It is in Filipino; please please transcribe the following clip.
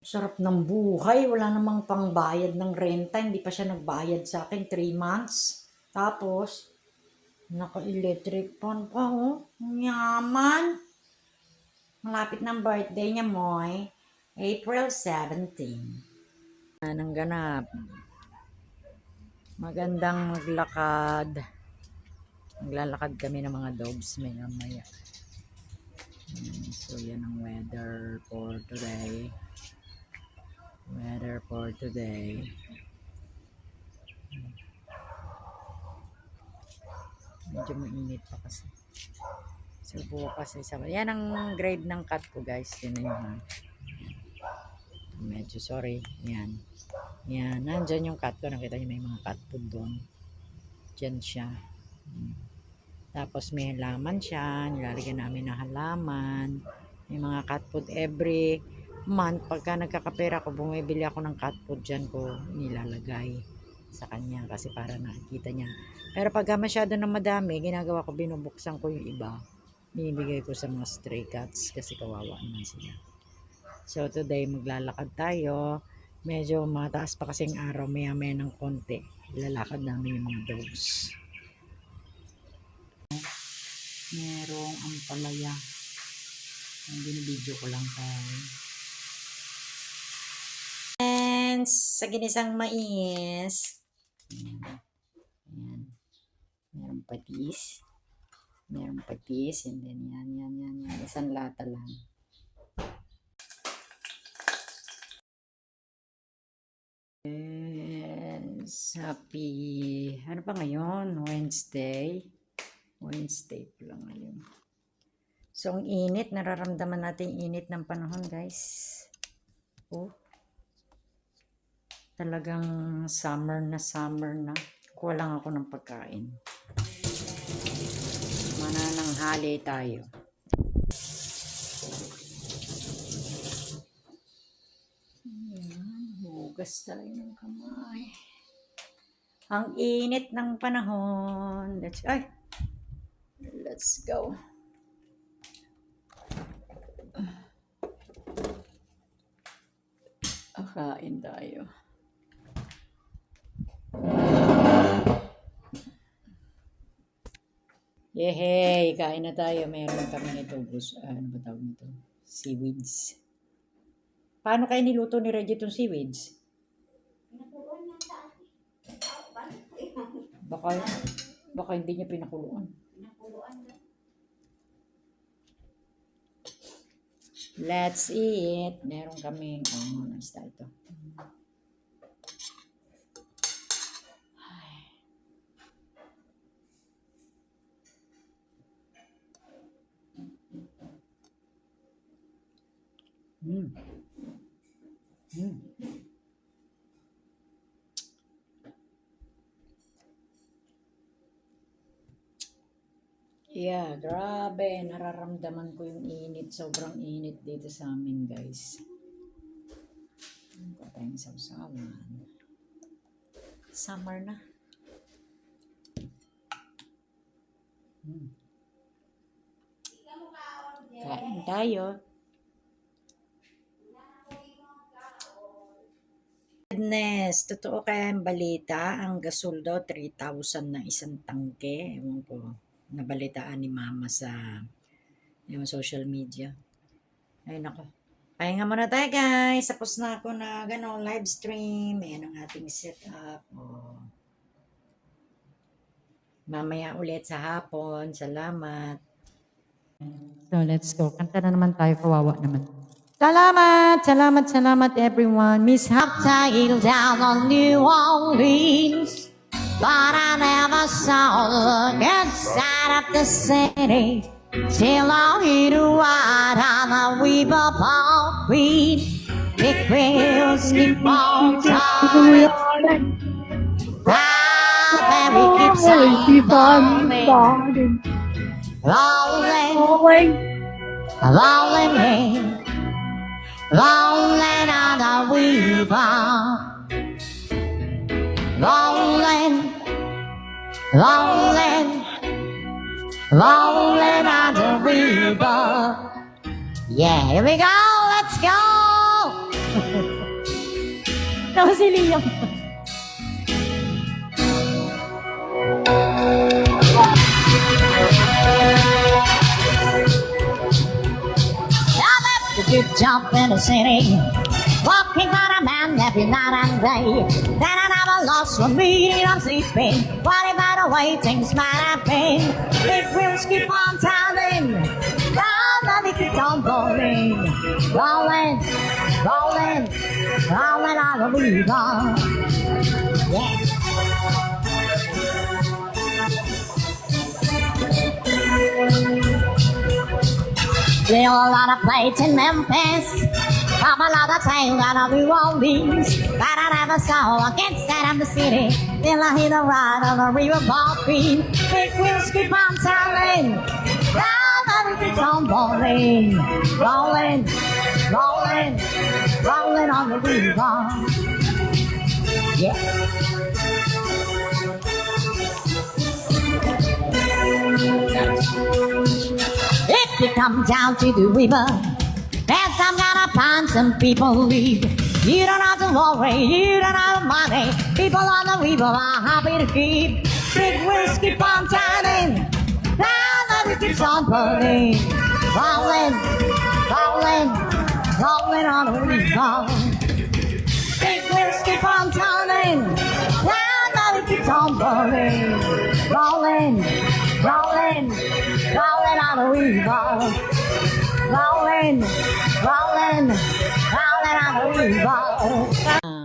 Sarap ng buhay, wala namang pangbayad ng renta, hindi pa siya nagbayad sa akin 3 months. Tapos, naka-electric fan pa, oh. Ang yaman. Malapit ng birthday niya, Moy. April 17. Anong ganap? Magandang maglakad. Maglalakad kami ng mga dogs maya. So, yan ang weather for today. Medyo mainit pa kasi. So, bukas ay sabay. Yan ang grade ng cat ko, guys. Yan na yun. Medyo sorry. Yan. Yan. Nandyan yung cat ko. Nakita niyo may mga cat food doon. Diyan siya. Tapos may halaman siya. Nilalagyan namin ng halaman. May mga cat food every month. Pagka nagkakapera ko, bumibili ako ng cat food dyan ko nilalagay sa kanya kasi para nakikita niya. Pero pagka masyado na madami, ginagawa ko, binubuksan ko yung iba. Binibigay ko sa mga stray cats kasi kawawa naman sila. So today maglalakad tayo. Medyo mataas pa kasing araw, maya-maya ng konti. Ilalakad namin yung mga dogs. Merong ampalaya. Ang binibidyo ko lang tayo. And sa ginisang mais. Ayan. Merong patis. And then yan. Isang lata lang. And happy, ano pa ngayon? Wednesday pa lang ngayon. So, ang init, nararamdaman natin yung init ng panahon, guys. Oh. Talagang summer na. Kuha lang ako ng pagkain. Manananghali tayo. Ayan, hugas tayo ng kamay. Ang init ng panahon. Let's go. Kain tayo. Yehey! Kain na tayo. Meron kami nito. Ano ba tawag nito? Seaweeds. Paano kayo niluto ni Reggie itong seaweeds? Baka hindi niya pinakuluan. Let's eat. Meron kami. Nice tayo ito. Yeah, grabe. Nararamdaman ko yung init. Sobrang init dito sa amin, guys. Ito tayong sausawan. Summer na. Kain tayo. Goodness, totoo kaya ang balita? Ang gasol daw 3,000 na isang tangke. Ewan ko. Nabalitaan ni Mama sa yung social media. Ay nako. Pahinga muna tayo, guys. Tapos na ako na live stream. Ayan ang ating setup. Mamaya ulit sa hapon. Salamat. So let's go. Kanta na naman tayo. Kawawa naman. Salamat everyone. Miss Haptail down on New Orleans. But I never saw the good side of the city till I hit a ride on a weaver palm green. Big wheels keep on turning. Raspberry keeps on falling. Rolling on the weaver. Rolling on the river. Yeah, here we go. Let's go. Tapos si Liam. A good jump in the city, walking on a man every night and day. Then I never lost one meeting, I'm sleeping. What about the way things might have been? Big wheels keep on turning, round and they keep on rolling, rolling, rolling, rolling on the river. Yeah. There are a lot of plates in Memphis. I'm a lot of time that I'll be rolling. But I never saw a get set of the city. Till I hit a ride on the river bobbing. Big wheels keep on turning. Down and it keeps on rolling. Rolling, rolling, rolling on the river. Yeah. If you come down to the river, there's some gonna find some people leave. You don't have to worry, you don't have money. People on the river are happy to keep. Big wheels keep on turning, down and it keeps on burning. Rolling, rolling, rolling on the river. Big wheels keep on turning, down and it keeps on burning. Rolling, rolling, rolling on the river. Rolling, rolling, rolling on the river.